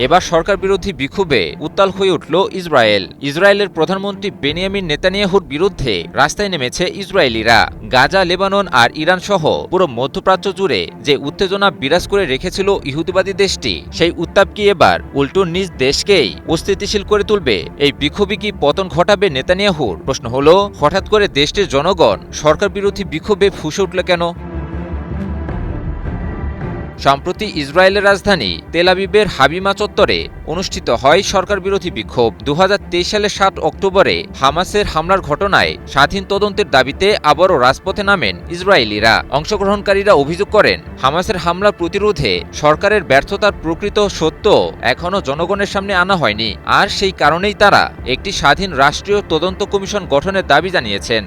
এবার সরকার বিরোধী বিক্ষোভে উত্তাল হয়ে উঠল ইসরায়েল। ইসরায়েলের প্রধানমন্ত্রী বেনিয়ামিন নেতানিয়াহুর বিরুদ্ধে রাস্তায় নেমেছে ইসরায়েলিরা। গাজা, লেবানন আর ইরান সহ পুরো মধ্যপ্রাচ্য জুড়ে যে উত্তেজনা বিরাজ করে রেখেছিল ইহুদিবাদী দেশটি, সেই উত্তাপ কি এবার উল্টো নিজ দেশকেই অস্থিতিশীল করে তুলবে? এই বিক্ষোভে কি পতন ঘটাবে নেতানিয়াহুর? প্রশ্ন হলো, হঠাৎ করে দেশটির জনগণ সরকার বিরোধী বিক্ষোভে ফুঁসে উঠল কেন? সম্প্রতি ইসরায়েলের রাজধানী তেল আবিবের হাবিমা চত্বরে অনুষ্ঠিত হয় সরকার বিরোধী বিক্ষোভ। 2023 সালের 7 অক্টোবরে হামাসের হামলার ঘটনায় স্বাধীন তদন্তের দাবিতে আবারও রাজপথে নামেন ইসরায়েলিরা। অংশগ্রহণকারীরা অভিযোগ করেন, হামাসের হামলা প্রতিরোধে সরকারের ব্যর্থতার প্রকৃত সত্য এখনও জনগণের সামনে আনা হয়নি, আর সেই কারণেই তারা একটি স্বাধীন রাষ্ট্রীয় তদন্ত কমিশন গঠনের দাবি জানিয়েছেন।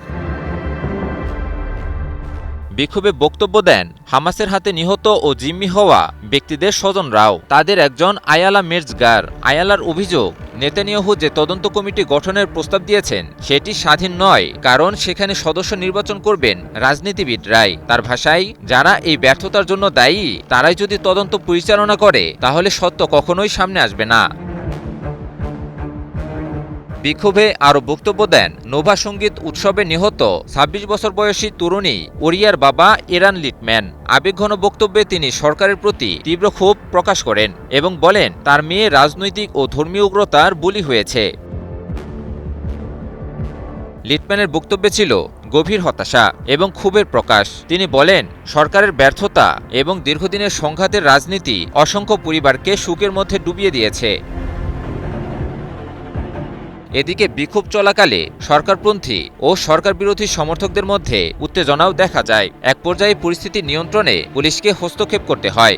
বিক্ষোভে বক্তব্য দেন হামাসের হাতে নিহত ও জিম্মি হওয়া ব্যক্তিদের স্বজনরাও। তাদের একজন আয়ালা মের্জগার। আয়ালার অভিযোগ, নেতানিয়াহু যে তদন্ত কমিটি গঠনের প্রস্তাব দিয়েছেন সেটি স্বাধীন নয়, কারণ সেখানে সদস্য নির্বাচন করবেন রাজনীতিবিদরাই। তার ভাষায়, যারা এই ব্যর্থতার জন্য দায়ী তারাই যদি তদন্ত পরিচালনা করে তাহলে সত্য কখনোই সামনে আসবে না। বিক্ষোভে আরও বক্তব্য দেন নোভা সঙ্গীত উৎসবে নিহত ২৬ বছর বয়সী তরুণী ওরিয়ার বাবা এরান লিটম্যান। আবেগঘন বক্তব্যে তিনি সরকারের প্রতি তীব্র ক্ষোভ প্রকাশ করেন এবং বলেন তার মেয়ে রাজনৈতিক ও ধর্মীয় উগ্রতার বলি হয়েছে। লিটম্যানের বক্তব্যে ছিল গভীর হতাশা এবং ক্ষোভের প্রকাশ। তিনি বলেন, সরকারের ব্যর্থতা এবং দীর্ঘদিনের সংঘাতের রাজনীতি অসংখ্য পরিবারকে শোকের মধ্যে ডুবিয়ে দিয়েছে। এদিকে বিক্ষোভ চলাকালে সরকারপন্থী ও সরকার বিরোধী সমর্থকদের মধ্যে উত্তেজনাও দেখা যায়। এক পর্যায়ে পরিস্থিতি নিয়ন্ত্রণে পুলিশকে হস্তক্ষেপ করতে হয়।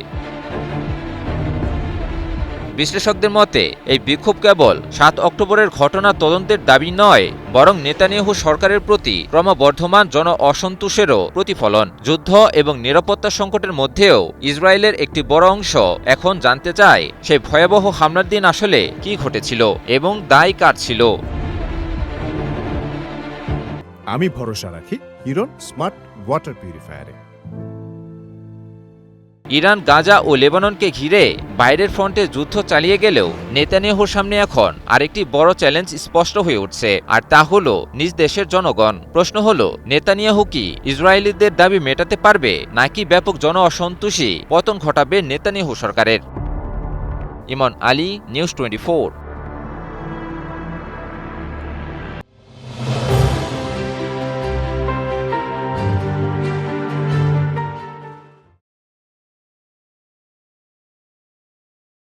বিশ্লেষকদের মতে, এই বিক্ষোভ কেবল 7 অক্টোবরের ঘটনা তদন্তের দাবি নয়, বরং নেতানিয়াহু সরকারের প্রতি ক্রমবর্ধমান জন অসন্তোষেরও প্রতিফলন। যুদ্ধ এবং নিরাপত্তা সংকটের মধ্যেও ইসরায়েলের একটি বড় অংশ এখন জানতে চায় সেই ভয়াবহ হামলার দিন আসলে কি ঘটেছিল এবং দায় কার ছিল। আমি ভরসা রাখি হিরন স্মার্ট ওয়াটার পিউরিফায়ারে। ইরান গাজা ও লেবাননকে ঘিরে বাইরের ফ্রন্টে যুদ্ধ চালিয়ে গেলেও নেতানিয়াহুর সামনে এখন আরেকটি বড় চ্যালেঞ্জ স্পষ্ট হয়ে উঠছে, আর তা হলো নিজ দেশের জনগণ। প্রশ্ন হলো, নেতানিয়াহু কি ইসরায়েলিদের দাবি মেটাতে পারবে, নাকি ব্যাপক জন অসন্তোষী পতন ঘটাবে নেতানিয়াহু সরকারের? ইমন আলী, নিউজ 24।